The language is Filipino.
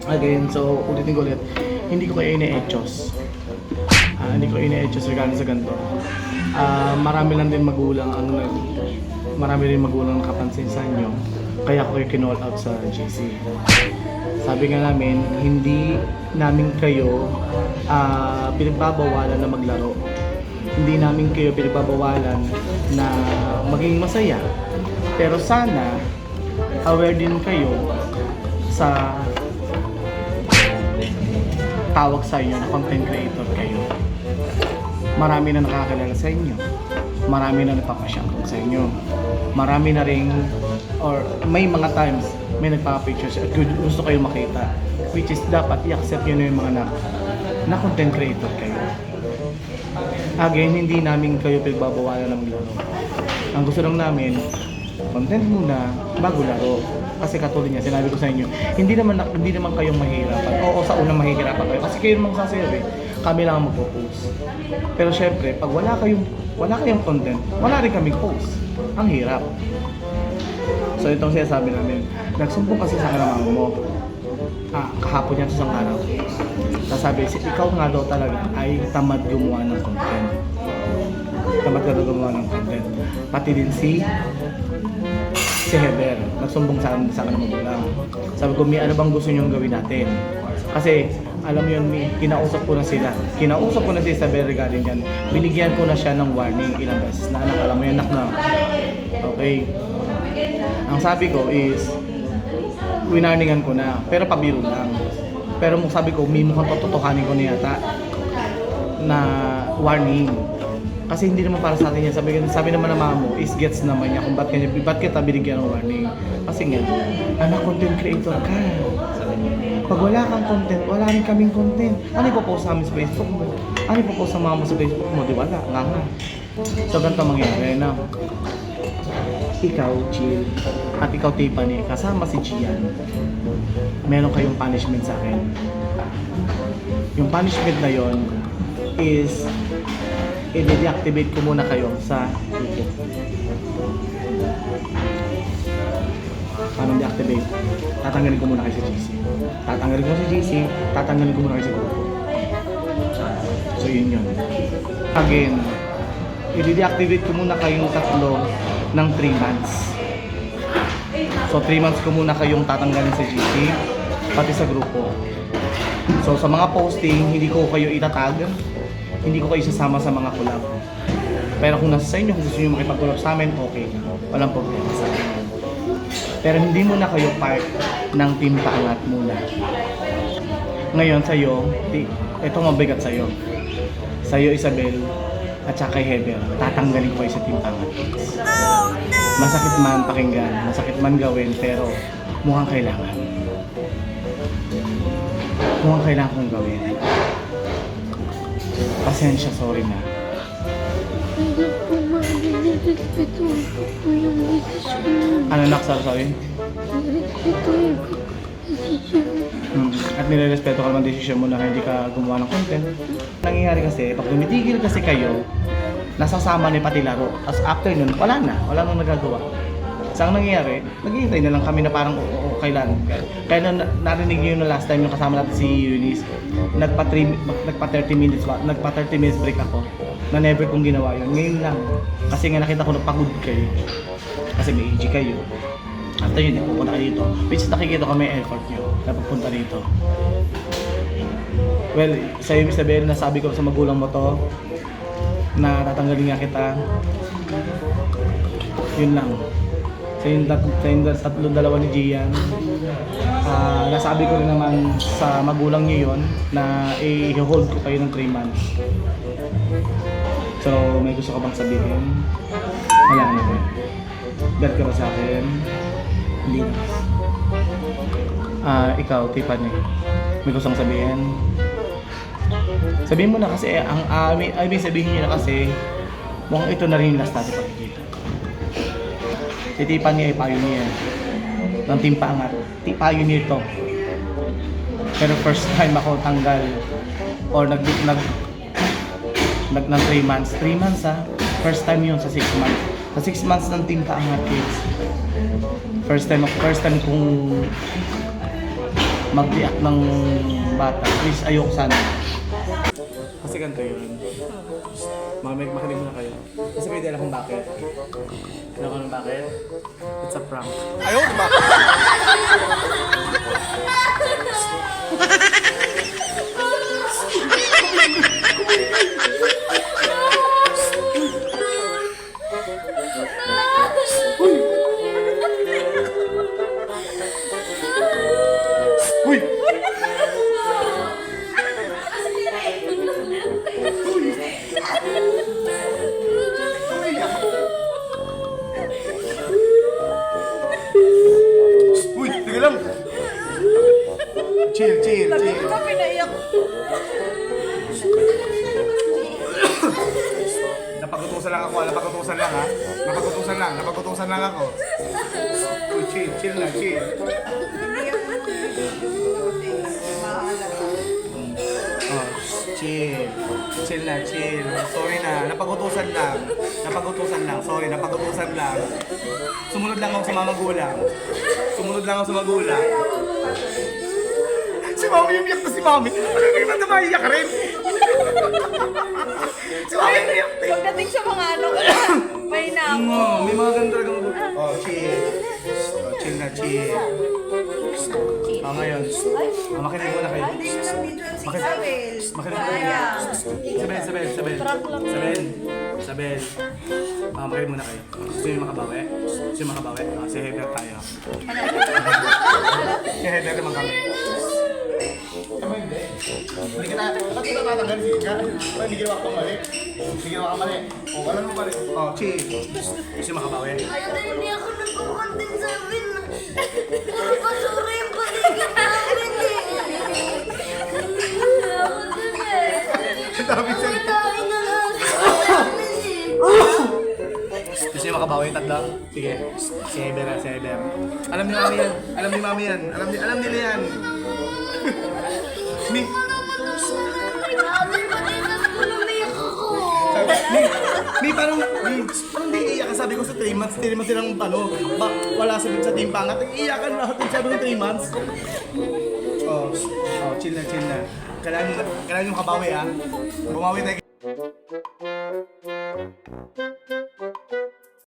Again, so ulitin ko ulit, hindi ko kayo ine-etchos. Hindi ko ine-etchos regarding sa ganito. Marami lang din magulang marami rin magulang nakapansin sa inyo, kaya ko kayo kinall out sa GC. Sabi nga namin, hindi namin kayo pinagbabawalan na maglaro. Hindi namin kayo pinagbabawalan na maging masaya. Pero sana, aware din kayo sa tawag sa inyo na content creator kayo. Marami na nakakilala sa inyo. Marami na nagpapashoutout sa inyo. Marami na ring, or may mga times, may nagpapapictures at gusto kayo makita. Which is dapat i-accept nyo na yung mga na content creator kayo. Again, hindi namin kayo pinagbabawalan ng laro. Ang gusto lang namin, content muna bago laro. Kasi katulad niya, sinabi ko sa inyo, hindi naman kayong mahihirapan. Oo, sa unang mahihirapan kayo. Kasi kayo naman magsasabi, kami lang ang magpo-post. Pero syempre, pag wala kayong content, wala rin kaming post. Ang hirap. So itong sinasabi namin, nagsumbong kasi sa akin ng mama mo. Kahapon yan sa isang araw. Sasabi, ikaw nga daw talaga ay tamad gumawa ng content. Tamad ka daw gumawa ng content. Pati din si Heber, nagsumbong sa akin ng magulang. Sabi ko, ano bang gusto niyong gawin natin? Kasi, alam mo yun, kinausap ko na sila. Kinausap ko na si Isabel regarding yan. Binigyan ko na siya ng warning ilang beses na anak, alam mo yun, anak na. Okay. Ang sabi ko is, winarningan ko na, pero pabiro lang. Pero sabi ko, may mukhang tototohanin ko na yata na warning. Kasi hindi naman para sa atin yan. Sabi naman ng mama mo, is gets naman niya kung ba't kita binigyan ng warning. Kasi nga, anak, content creator ka. Pag wala kang content, wala rin kaming content. Ano ipopost namin sa Facebook mo? Ano ipopost sa mama mo sa Facebook mo? Di wala, nga. So, ganito mangyari na. Ikaw, Jill, at ikaw, Tiffany, kasama si Gian, meron kayong punishment sa akin. Yung punishment na yon is i-deactivate ko muna kayo sa YouTube. Paano deactivate? Tatanggalin ko muna kayo sa GC. Tatanggalin ko sa GC, tatanggalin ko muna kayo sa grupo. So yun. Again, i-deactivate ko muna kayong tatlo ng 3 months. So 3 months ko muna kayong tatanggalin sa GC, pati sa grupo. So sa mga posting, hindi ko kayo itatag, hindi ko kayo sasama sa mga collab. Pero kung nasa sa inyo, kung gusto nyo makipag-collab sa amin, okay. Walang problema sa akin. Pero hindi muna kayo part ng team paangat muna. Ngayon sa'yo, ito mabigat sa'yo. Sa'yo, Isabel, at saka kay Heber, tatanggalin ko kayo sa team paangat. Masakit man pakinggan, masakit man gawin, pero mukhang kailangan. Mukhang kailangan kong gawin. Pasensya, sorry na. Hindi po ma-respeto ko yung desisyon. Ano nak, sorry? Respetuhin ko desisyon. At nire-respeto ka naman desisyon mo na hindi ka gumawa ng content. Nangyayari kasi, pag tumitigil kasi kayo, nasasama ni pati laro. Tapos after nun, wala nang nagagawa. So ang nangyayari, naghihintay na lang kami na parang kailan. Kaya narinig niyo na last time yung kasama natin si Eunice, nagpa 30 minutes break ako. Na never kong ginawa yun. Ngayon lang. Kasi nga nakita ko na pagod kayo. Kasi may AG kayo. After yun, pupunta ka dito. Which is nakikita ko may effort nyo na pupunta dito. Well, sa'yo Isabel, nasabi ko sa magulang mo to na tatanggalin nga kita. Yun lang. Sa yung tatlong dalawa ni Gian, nasabi ko rin naman sa magulang niyo yun na i-hold ko kayo ng 3 months. So, may gusto ka bang sabihin? Wala na ba? Bad ka ba sa akin? Hindi na. Ikaw, Tiffany, may gusto kang sabihin? Sabihin mo na kasi, I mean sabihin niyo na kasi, mukhang ito na rin yung last natin pagkikita. Si Tiffany ay pioneer ng Team Paangat. Pioneer to. Pero first time ako tanggal or ng 3 months. 3 months First time yun sa 6 months. Sa 6 months ng Team Paangat kids. First time kong mag-react ng bata. Please, ayoko sana. Kasi ganito yun. Makinig muna kayo. Kasi may dala kung bakit. Alam ko nung bakit? It's a prank. Ayoko ba? Uy! Uy! Teka lang! Chill. Ka pinaiyak. Napagutusan lang ako, napagutusan lang ha. Napagutusan lang ako. Uy, chill na. Oh, chill na. Sorry na, napagutusan lang. Sorry, napagutusan lang. Sumunod lang ako sa mga magulang. Si Mami, umiyak na si Mami. Ano yung iba na maiyak rin? Si Mami, umiyak din. Pagdating sa mga ano, may na ako. May mga ganun talagang magulang. Oh, chill. Chill na. Ngayon. Makinig muna kayo. Hindi ko na video si Isabel. Makinig muna kayo. Sabel. Makinig muna kayo. Gusto nyo makabawi? Si Heather tayo. Si Heather naman kami. Hindi kita tatanggal hindi ginawa ka mali. Wala naman mali. Chi. Gusto nyo makabawi? Hindi ako nagkukontent sa amin. Puro basura yung paligid namin eh. Ako dun eh. Dami sa... Dami na nga sa amin eh. Gusto nyo makabawi? Tatlo? Sige. Si Heather. Alam ni Mami yan. Alam nila yan. Mi, parang di iiyak ka. Sabi ko sa 3 months, 3 months silang wala sa team pangat. Iiyakan lahat yung sabi ko 3 months. Chill na. Kailangan yung kabawi ha. Bumawi tayo.